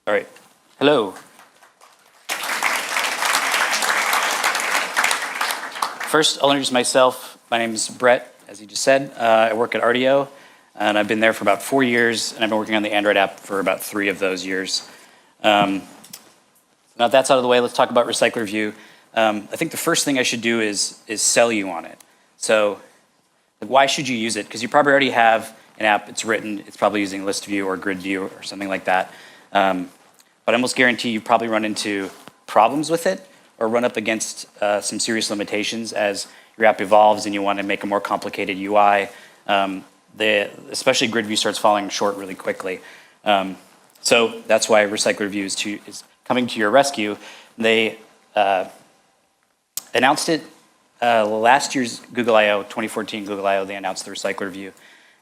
All right. Hello. First, I'll introduce myself. My name is Brett, as he just said. I work at RDO, and I've been there for about 4 years, and I've been working on the Android app for about 3 of those years. Now that's out of the way, let's talk about RecyclerView. I think the first thing I should do is sell you on it. So why should you use it? Because you probably already have an app, it's written, it's probably using ListView or GridView or something like that. But I almost guarantee you probably run into problems with it or run up against some serious limitations as your app evolves and you want to make a more complicated UI. Especially GridView starts falling short really quickly. So that's why RecyclerView is coming to your rescue. They announced it last year's Google I/O, 2014 Google I/O, they announced the RecyclerView.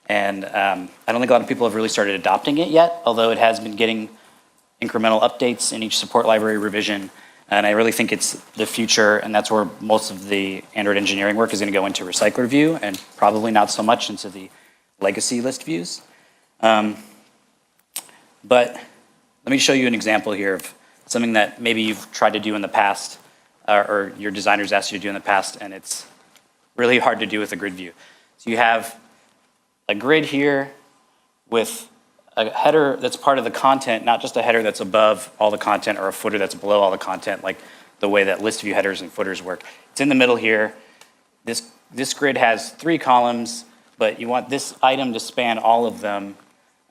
And I don't think a lot of people have really started adopting it yet, although it has been getting incremental updates in each support library revision. And I really think it's the future, and that's where most of the Android engineering work is going to go into RecyclerView, and probably not so much into the legacy list views. But let me show you an example here of something that maybe you've tried to do in the past, or your designers asked you to do in the past, and it's really hard to do with a grid view. So you have a grid here with a header that's part of the content, not just a header that's above all the content or a footer that's below all the content, like the way that ListView headers and footers work. It's in the middle here. This grid has 3 columns, but you want this item to span all of them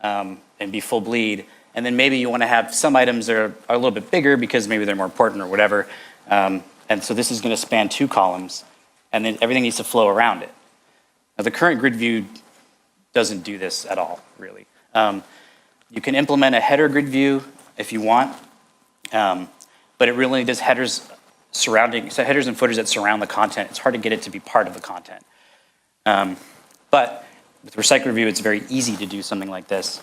and be full bleed. And then maybe you want to have some items that are a little bit bigger because maybe they're more important or whatever. And so this is going to span 2 columns, and then everything needs to flow around it. Now the current grid view doesn't do this at all, really. You can implement a header grid view if you want, but it really does headers and footers that surround the content. It's hard to get it to be part of the content. But with RecyclerView, it's very easy to do something like this,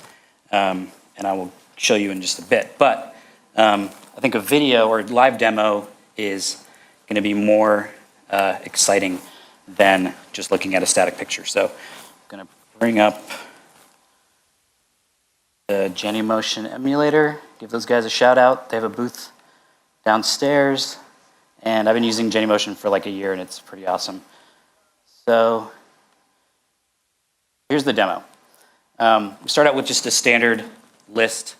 and I will show you in just a bit. But I think a video or a live demo is going to be more exciting than just looking at a static picture. So I'm going to bring up the Genymotion emulator, give those guys a shout out. They have a booth downstairs, and I've been using Genymotion for like a year, and it's pretty awesome. So here's the demo. We start out with just a standard list.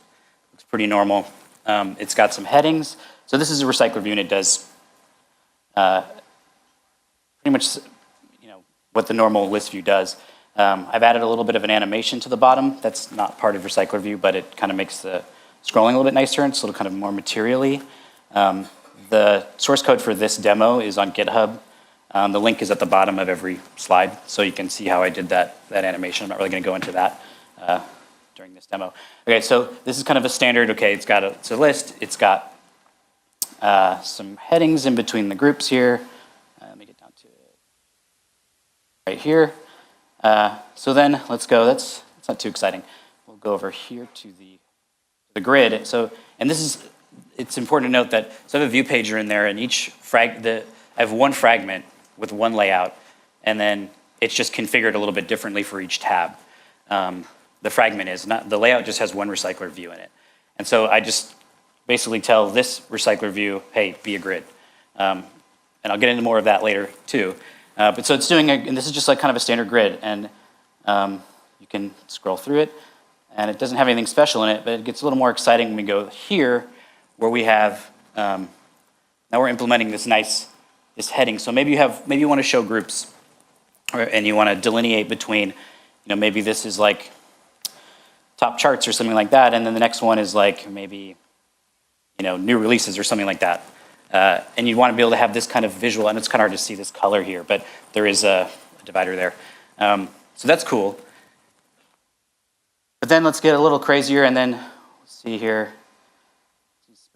Looks pretty normal. It's got some headings. So this is a RecyclerView, and it does pretty much what the normal list view does. I've added a little bit of an animation to the bottom. That's not part of RecyclerView, but it kind of makes the scrolling a little bit nicer, and it's a little kind of more materially. The source code for this demo is on GitHub. The link is at the bottom of every slide, so you can see how I did that animation. I'm not really going to go into that during this demo. Okay, so this is kind of a standard. Okay, it's a list. It's got some headings in between the groups here. Let me get down to it right here. So then let's go. That's not too exciting. We'll go over here to the grid. So, and it's important to note that so I have a view pager in there, and I have one fragment with one layout, and then it's just configured a little bit differently for each tab. The fragment is not, the layout just has one RecyclerView in it. And so I just basically tell this RecyclerView, hey, be a grid. And I'll get into more of that later too. But so it's doing, and this is just like kind of a standard grid, and you can scroll through it, and it doesn't have anything special in it, but it gets a little more exciting when we go here, where we have, now we're implementing this heading. So maybe you want to show groups, and you want to delineate between, maybe this is like top charts or something like that, and then the next one is like maybe, new releases or something like that. And you want to be able to have this kind of visual, and it's kind of hard to see this color here, but there is a divider there. So that's cool. But then let's get a little crazier, and then let's see here. These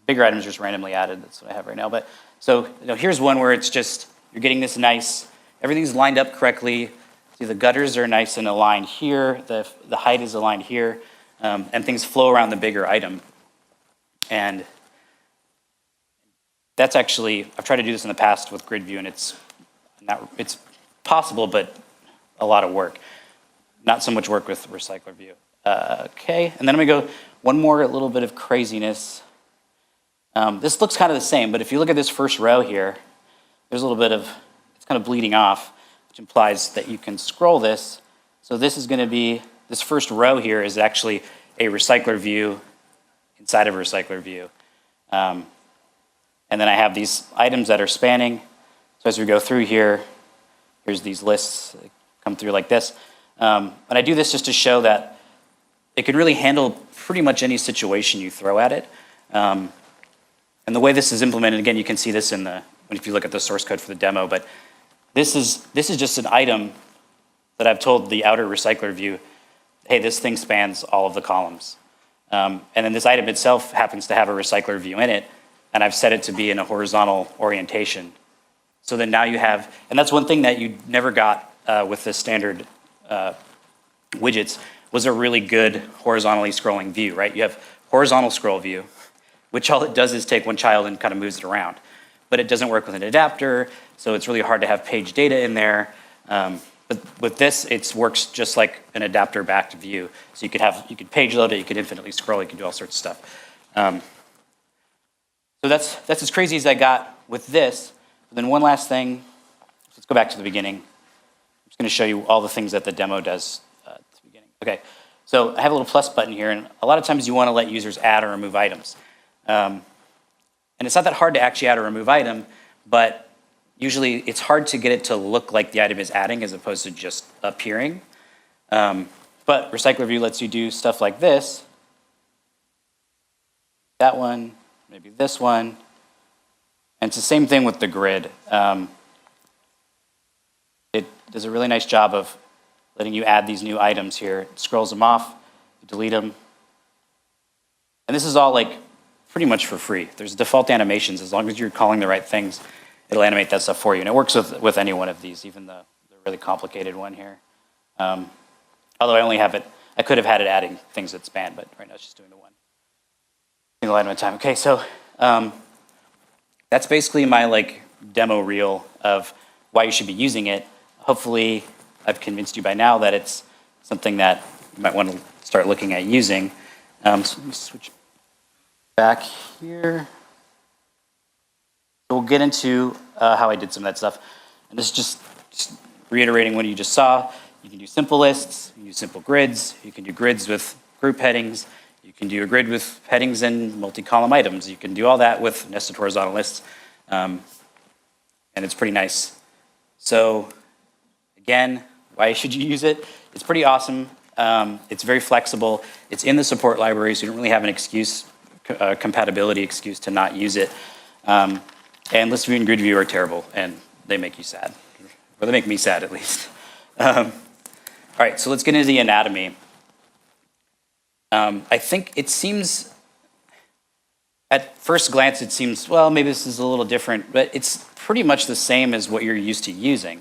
bigger items are just randomly added. That's what I have right now. But so here's one where it's just, you're getting this nice, everything's lined up correctly. See, the gutters are nice and aligned here. The height is aligned here, and things flow around the bigger item. And that's actually, I've tried to do this in the past with GridView, and it's possible, but a lot of work. Not so much work with RecyclerView. Okay, and then I'm gonna go one more little bit of craziness. This looks kind of the same, but if you look at this first row here, there's a little bit of, it's kind of bleeding off, which implies that you can scroll this. So this is going to be, this first row here is actually a recycler view inside of a recycler view. And then I have these items that are spanning. So as we go through here, here's these lists that come through like this. And I do this just to show that it can really handle pretty much any situation you throw at it. And the way this is implemented, again, you can see this in the, if you look at the source code for the demo, but this is just an item that I've told the outer recycler view, hey, this thing spans all of the columns. And then this item itself happens to have a recycler view in it, and I've set it to be in a horizontal orientation. So then now you have, and that's one thing that you never got with the standard widgets, was a really good horizontally scrolling view, right? You have horizontal scroll view, which all it does is take one child and kind of moves it around. But it doesn't work with an adapter, so it's really hard to have page data in there. But with this, it works just like an adapter-backed view. So you could page load it, you could infinitely scroll, you could do all sorts of stuff. So that's as crazy as I got with this. But then one last thing, let's go back to the beginning. I'm just gonna show you all the things that the demo does at the beginning. Okay, so I have a little plus button here, and a lot of times you wanna let users add or remove items. And it's not that hard to actually add or remove item, but usually it's hard to get it to look like the item is adding as opposed to just appearing. But RecyclerView lets you do stuff like this. That one, maybe this one. And it's the same thing with the grid. It does a really nice job of letting you add these new items here. It scrolls them off, you delete them. And this is all like pretty much for free. There's default animations. As long as you're calling the right things, it'll animate that stuff for you. And it works with any one of these, even the really complicated one here. Although I only have it, I could have had it adding things that span, but right now it's just doing the one single item at a time. Okay, so that's basically my demo reel of why you should be using it. Hopefully I've convinced you by now that it's something that you might want to start looking at using. So let me switch back here. So we'll get into how I did some of that stuff. And this is just reiterating what you just saw. You can do simple lists, you can do simple grids, you can do grids with group headings, you can do a grid with headings and multi-column items. You can do all that with nested horizontal lists. And it's pretty nice. So again, why should you use it? It's pretty awesome. It's very flexible. It's in the support library, so you don't really have an excuse, compatibility excuse to not use it. And ListView and GridView are terrible, and they make you sad. Or they make me sad, at least. All right, so let's get into the anatomy. I think it seems, at first glance, it seems, well, maybe this is a little different, but it's pretty much the same as what you're used to using.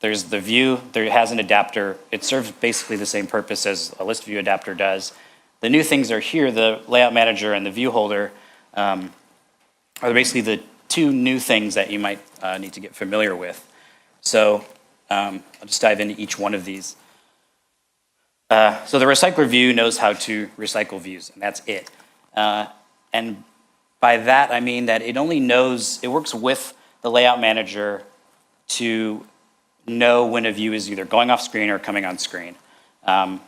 There's the view, there has an adapter. It serves basically the same purpose as a ListView adapter does. The new things are here, the layout manager and the view holder are basically the two new things that you might need to get familiar with. So I'll just dive into each one of these. So the recycler view knows how to recycle views, and that's it. And by that, I mean that it only knows, it works with the layout manager to know when a view is either going off screen or coming on screen. And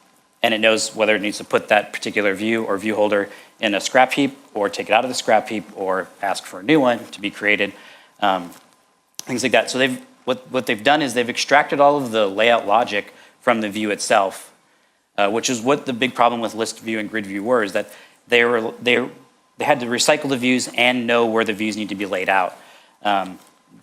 it knows whether it needs to put that particular view or view holder in a scrap heap or take it out of the scrap heap or ask for a new one to be created, things like that. So what they've done is they've extracted all of the layout logic from the view itself, which is what the big problem with ListView and GridView were, is that they had to recycle the views and know where the views need to be laid out.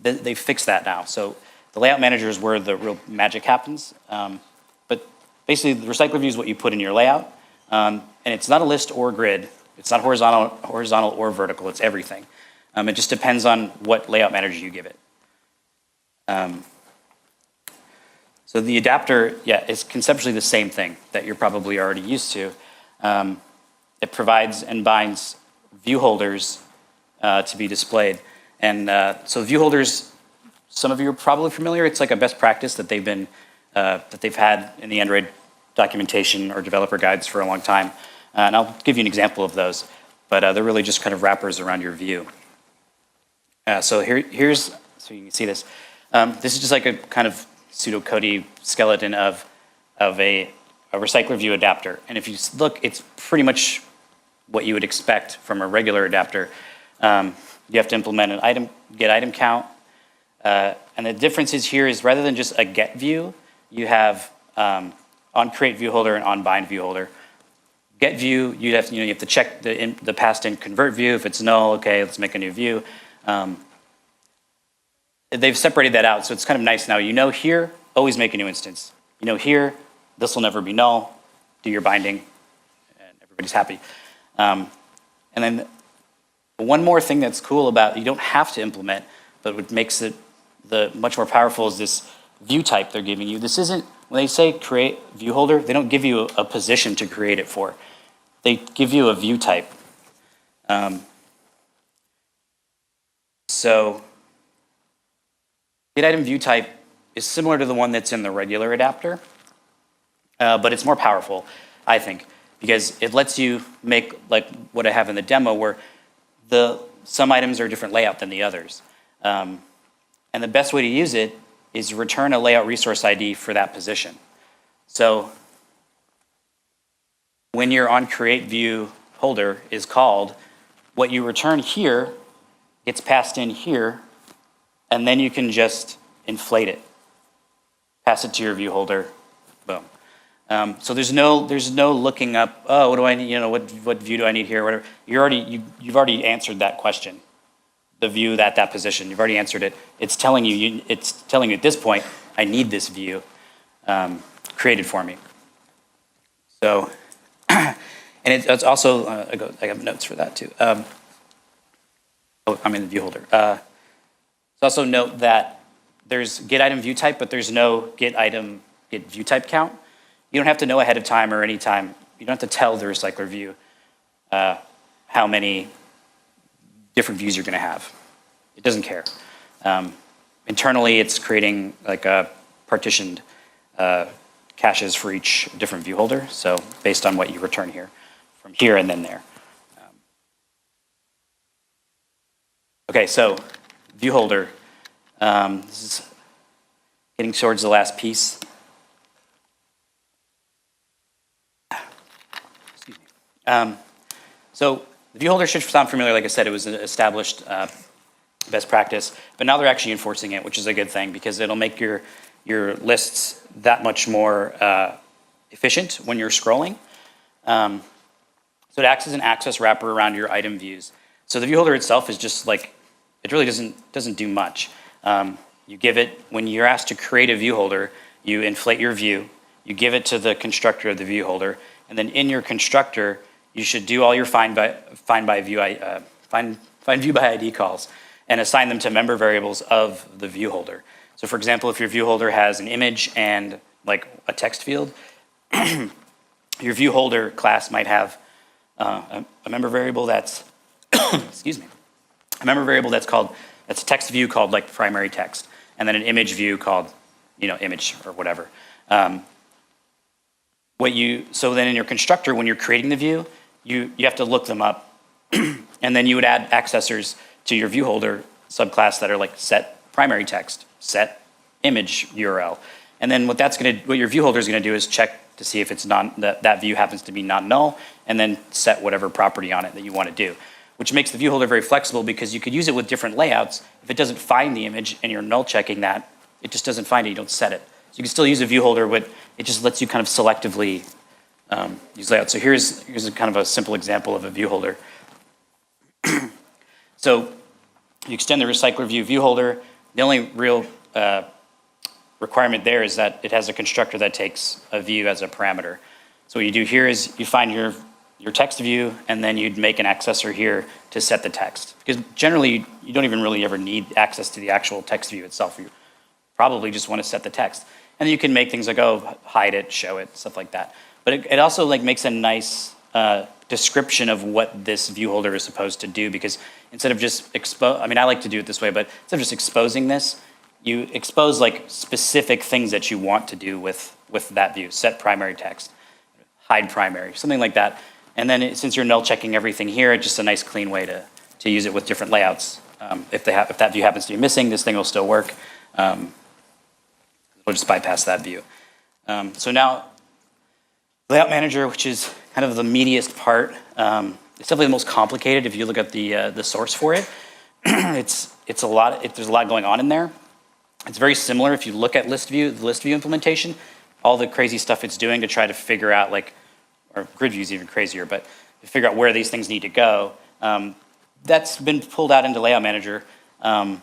They fixed that now. So the layout manager is where the real magic happens. But basically, the recycler view is what you put in your layout. And it's not a list or grid. It's not horizontal or vertical. It's everything. It just depends on what layout manager you give it. So the adapter, yeah, is conceptually the same thing that you're probably already used to. It provides and binds view holders to be displayed. And so view holders, some of you are probably familiar. It's like a best practice that they've been that they've had in the Android documentation or developer guides for a long time. And I'll give you an example of those, but they're really just kind of wrappers around your view. So here's, so you can see this. This is just like a kind of pseudocode skeleton of a RecyclerView adapter. And if you look, it's pretty much what you would expect from a regular adapter. You have to implement an get item count. And the difference is here is rather than just a get view, you have on create view holder and on bind view holder. Get view, you have to check the passed in convert view. If it's null, okay, let's make a new view. They've separated that out, so it's kind of nice now. You know here, always make a new instance. You know here, this will never be null. Do your binding, and everybody's happy. And then one more thing that's cool about, you don't have to implement, but what makes it much more powerful is this view type they're giving you. This isn't, when they say create view holder, they don't give you a position to create it for. They give you a view type. So get item view type is similar to the one that's in the regular adapter, but it's more powerful, I think, because it lets you make like what I have in the demo where some items are a different layout than the others. And the best way to use it is return a layout resource ID for that position. So when your on create view holder is called, what you return here gets passed in here, and then you can just inflate it. Pass it to your view holder, boom. So there's no looking up, oh, what do I need, what view do I need here, whatever. You've already answered that question. The view at that position, you've already answered it. It's telling you at this point, I need this view created for me. So, and it's also, I have notes for that too. I'm in the view holder. So also note that there's get item view type, but there's no get view type count. You don't have to know ahead of time or any time. You don't have to tell the RecyclerView how many different views you're going to have. It doesn't care. Internally, it's creating like a partitioned caches for each different view holder. So based on what you return here, from here and then there. Okay, so view holder. This is getting towards the last piece. Excuse me. So the view holder should sound familiar. Like I said, it was an established best practice, but now they're actually enforcing it, which is a good thing because it'll make your lists that much more efficient when you're scrolling. So it acts as an access wrapper around your item views. So the view holder itself is just like, it really doesn't do much. You give it, when you're asked to create a view holder, you inflate your view, you give it to the constructor of the view holder, and then in your constructor, you should do all your find by view by ID calls and assign them to member variables of the view holder. So for example, if your view holder has an image and like a text field, your view holder class might have a member variable that's, excuse me, a member variable that's a text view called like primary text, and then an image view called, image or whatever. So then in your constructor, when you're creating the view, you have to look them up, and then you would add accessors to your view holder subclass that are like set primary text, set image URL, and then what your view holder is going to do is check to see if it's that view happens to be not null, and then set whatever property on it that you want to do, which makes the view holder very flexible because you could use it with different layouts. If it doesn't find the image and you're null checking that, it just doesn't find it, you don't set it. So you can still use a view holder, but it just lets you kind of selectively use layouts. So here's a kind of a simple example of a view holder. So you extend the RecyclerView view holder. The only real requirement there is that it has a constructor that takes a view as a parameter. So what you do here is you find your text view, and then you'd make an accessor here to set the text. Because generally, you don't even really ever need access to the actual text view itself. You probably just want to set the text. And then you can make things like, hide it, show it, stuff like that. But it also like makes a nice description of what this view holder is supposed to do, because instead of just I like to do it this way, but instead of just exposing this, you expose like specific things that you want to do with that view. Set primary text, hide primary, something like that. And then since you're null checking everything here, it's just a nice clean way to use it with different layouts. If that view happens to be missing, this thing will still work. We'll just bypass that view. So now, Layout Manager, which is kind of the meatiest part, it's definitely the most complicated if you look at the source for it. It's a lot. There's a lot going on in there. It's very similar if you look at ListView, the ListView implementation, all the crazy stuff it's doing to try to figure out, like, or GridView is even crazier, but to figure out where these things need to go. That's been pulled out into Layout Manager. And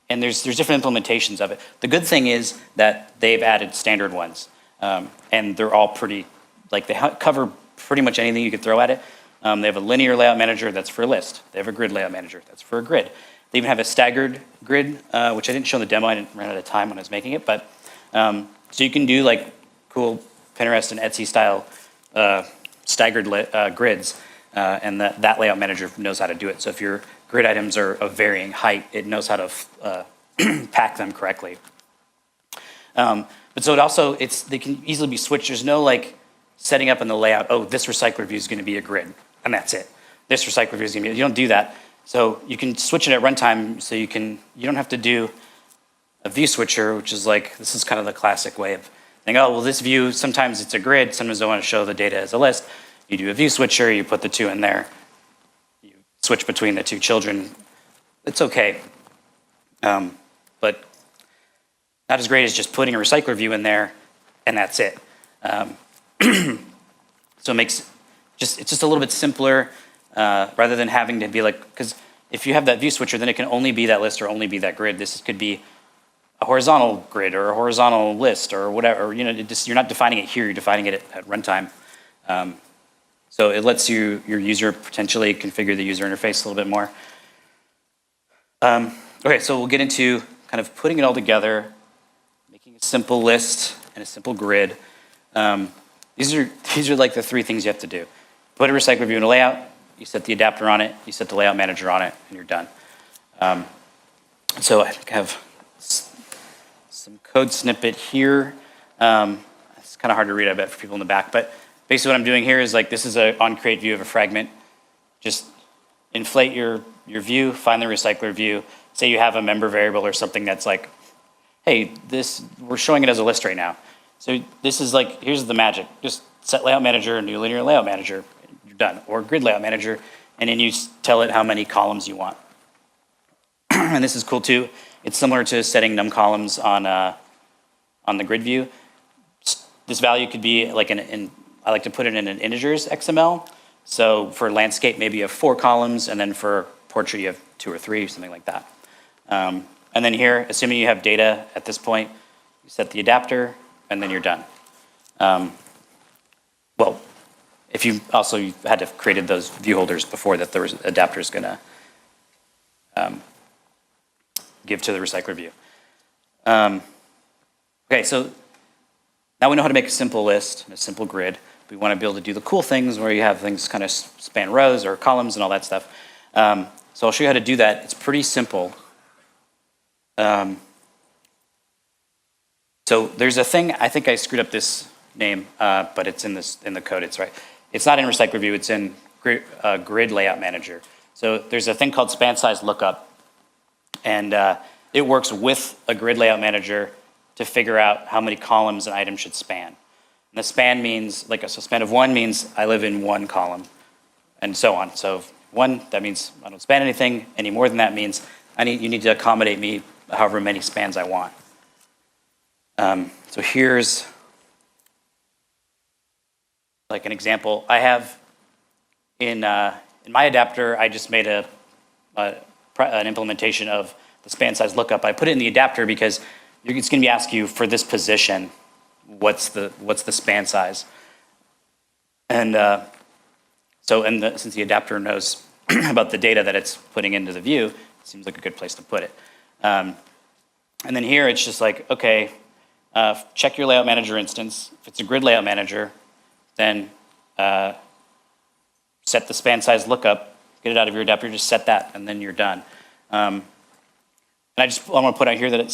there's different implementations of it. The good thing is that they've added standard ones, and they're all pretty, like, they cover pretty much anything you could throw at it. They have a linear layout manager that's for a list. They have a grid layout manager that's for a grid. They even have a staggered grid, which I didn't show in the demo. I didn't run out of time when I was making it, but so you can do like cool Pinterest and Etsy style staggered grids, and that layout manager knows how to do it. So if your grid items are of varying height, it knows how to pack them correctly. But so it also, they can easily be switched. There's no like setting up in the layout, oh, this recycler view is going to be a grid, and that's it. This recycler view is going to be, you don't do that. So you can switch it at runtime, so you don't have to do a view switcher, which is like, this is kind of the classic way of saying, oh, well, this view, sometimes it's a grid, sometimes I want to show the data as a list. You do a view switcher, you put the two in there, you switch between the two children. It's okay. But not as great as just putting a recycler view in there, and that's it. So it's just a little bit simpler, rather than having to be like, because if you have that view switcher, then it can only be that list or only be that grid. This could be a horizontal grid or a horizontal list or whatever. You know, you're not defining it here, you're defining it at runtime. So it lets your user potentially configure the user interface a little bit more. Okay, so we'll get into kind of putting it all together, making a simple list and a simple grid. These are like the three things you have to do. Put a recycler view in a layout, you set the adapter on it, you set the layout manager on it, and you're done. So I think I have some code snippet here. It's kind of hard to read, I bet, for people in the back, but basically what I'm doing here is like, this is an on-create view of a fragment. Just inflate your view, find the recycler view. Say you have a member variable or something that's like, hey, we're showing it as a list right now. So this is like, here's the magic. Just set layout manager, new linear layout manager, you're done. Or grid layout manager, and then you tell it how many columns you want. And this is cool too. It's similar to setting num columns on the grid view. This value could be like I like to put it in an integers XML. So for landscape, maybe you have 4 columns, and then for portrait, you have 2 or 3, something like that. And then here, assuming you have data at this point, you set the adapter, and then you're done. Well, if you had to have created those view holders before that, the adapter is going to give to the recycler view. Okay, so now we know how to make a simple list and a simple grid. We want to be able to do the cool things where you have things kind of span rows or columns and all that stuff. So I'll show you how to do that. It's pretty simple. So there's a thing, I think I screwed up this name, but it's in the code, it's right. It's not in RecyclerView, it's in Grid Layout Manager. So there's a thing called span size lookup, and it works with a Grid Layout Manager to figure out how many columns an item should span. And the span means, like a span of 1 means I live in 1 column, and so on. So 1, that means I don't span anything. Any more than that means you need to accommodate me however many spans I want. So here's like an example. I have in my adapter, I just made an implementation of the span size lookup. I put it in the adapter because it's going to be asking you for this position, what's the span size, and since the adapter knows about the data that it's putting into the view, it seems like a good place to put it. And then here it's just like, okay, check your layout manager instance. If it's a grid layout manager, then set the span size lookup, get it out of your adapter, just set that, and then you're done. And I want to put out here that it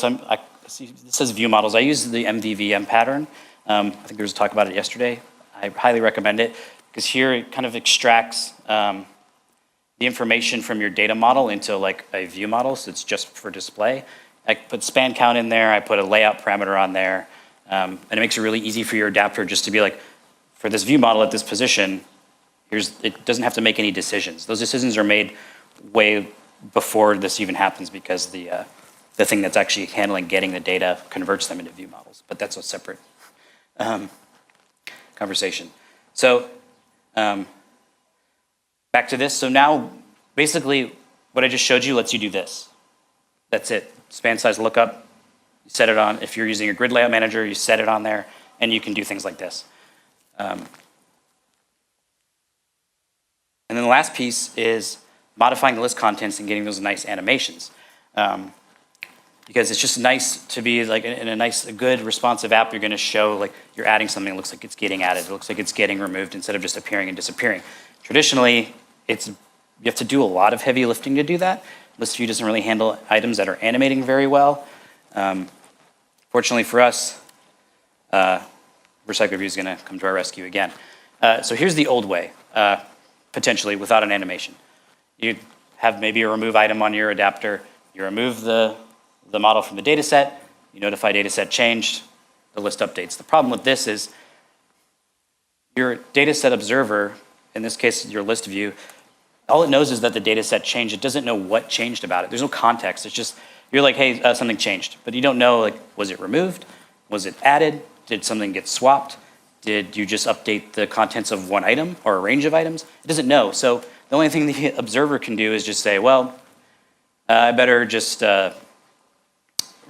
says view models. I use the MVVM pattern. I think there was a talk about it yesterday. I highly recommend it because here it kind of extracts the information from your data model into like a view model, so it's just for display. I put span count in there, I put a layout parameter on there, and it makes it really easy for your adapter just to be like, for this view model at this position, it doesn't have to make any decisions. Those decisions are made way before this even happens because the thing that's actually handling getting the data converts them into view models, but that's a separate conversation. So back to this. So now, basically, what I just showed you lets you do this. That's it. Span size lookup, you set it on. If you're using a grid layout manager, you set it on there, and you can do things like this. And then the last piece is modifying the list contents and getting those nice animations. Because it's just nice to be like in a good responsive app, you're going to show like you're adding something that looks like it's getting added, it looks like it's getting removed instead of just appearing and disappearing. Traditionally, you have to do a lot of heavy lifting to do that. ListView doesn't really handle items that are animating very well. Fortunately for us, RecyclerView is going to come to our rescue again. So here's the old way, potentially without an animation. You have maybe a remove item on your adapter, you remove the model from the data set, you notify data set changed, the list updates. The problem with this is your data set observer, in this case your ListView, all it knows is that the data set changed. It doesn't know what changed about it. There's no context. It's just, you're like, hey, something changed. But you don't know, like, was it removed? Was it added? Did something get swapped? Did you just update the contents of one item or a range of items? It doesn't know. So the only thing the observer can do is just say, well, I better just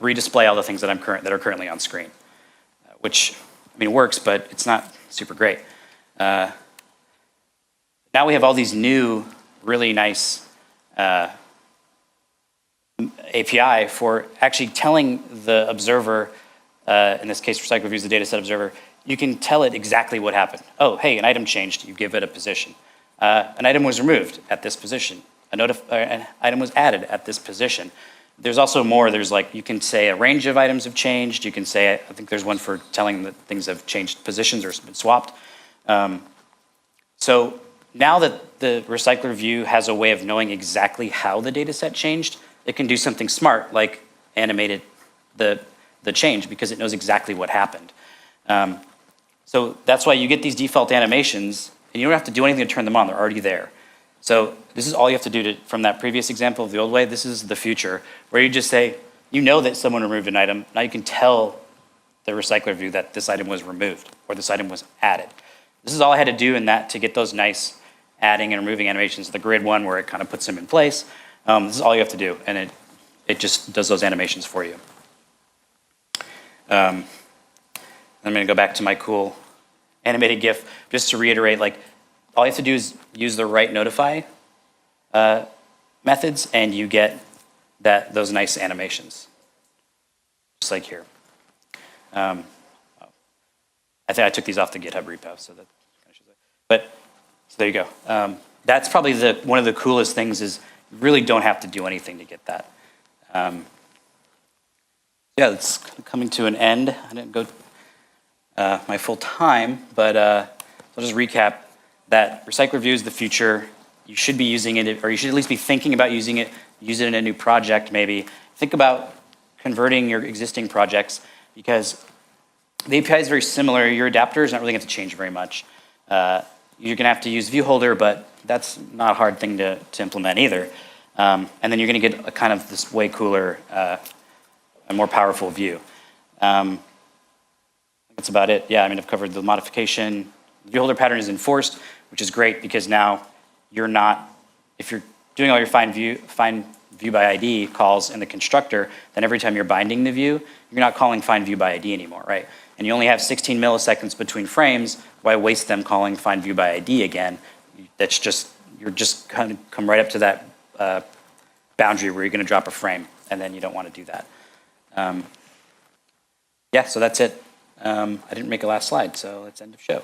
redisplay all the things that are currently on screen, which, I mean, works, but it's not super great. Now we have all these new, really nice API for actually telling the observer, in this case, RecyclerView is the data set observer, you can tell it exactly what happened. Oh, hey, an item changed, you give it a position. An item was removed at this position. An item was added at this position. There's also more. There's like, you can say a range of items have changed. You can say, I think there's one for telling that things have changed positions or been swapped. So now that the RecyclerView has a way of knowing exactly how the data set changed, it can do something smart like animate the change because it knows exactly what happened. So that's why you get these default animations and you don't have to do anything to turn them on. They're already there. So this is all you have to do from that previous example of the old way. This is the future, where you just say, you know that someone removed an item. Now you can tell the RecyclerView that this item was removed or this item was added. This is all I had to do in that to get those nice adding and removing animations. The grid one where it kind of puts them in place. This is all you have to do, and it just does those animations for you. I'm going to go back to my cool animated GIF just to reiterate, like, all you have to do is use the right notify methods, and you get those nice animations, just like here. I think I took these off the GitHub repo, so that kind of shows it. But so there you go. That's probably one of the coolest things is you really don't have to do anything to get that. Yeah, it's coming to an end. I didn't go my full time, but I'll just recap that RecyclerView is the future. You should be using it, or you should at least be thinking about using it. Use it in a new project, maybe. Think about converting your existing projects because the API is very similar. Your adapter is not really going to change very much. You're going to have to use ViewHolder, but that's not a hard thing to implement either. And then you're going to get a kind of this way cooler, a more powerful view. That's about it. Yeah, I mean, I've covered the modification. The ViewHolder pattern is enforced, which is great because now you're not, if you're doing all your find view by ID calls in the constructor, then every time you're binding the view, you're not calling find view by ID anymore, right? And you only have 16 milliseconds between frames. Why waste them calling find view by ID again? That's just, you're just kind of come right up to that boundary where you're going to drop a frame, and then you don't want to do that. Yeah, so that's it. I didn't make a last slide, so let's end the show.